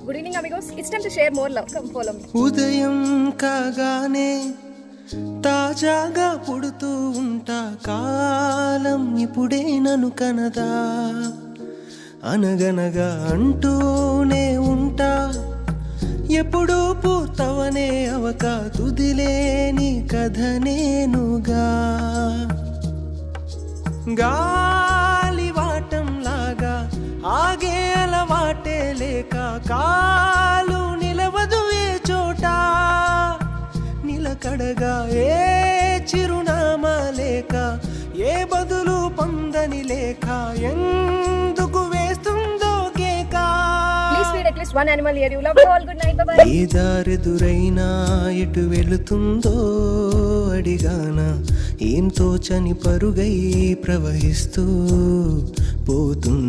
Good evening, amigos. It's time to share more love. Come follow me. ఉదయం కాగానే తాజాగా పుడుతూ ఉంటా, కాలం ఇప్పుడే నన్ను కనదా, అనగనగా అంటూనే ఉంటా, ఎప్పుడూ పూర్తవనే అవక తుదిలేని కథ నేనుగా. గాలివాటం లాగా ఆగే అలవాటే లేక, కాలు నిలవదు ఏ చోట, నిలకడగా ఏ చిరునామా లేక, ఏ బదులు పొందని లేక, ఎందుకు వేస్తుందో కేక. Please feed at least one animal here. You love you all. Good night. Bye-bye. ఏ దారెదురైనా ఎటు వెళుతుందో అడిగానా, ఏం తోచని పరుగై ప్రవహిస్తూ పోతున్నా.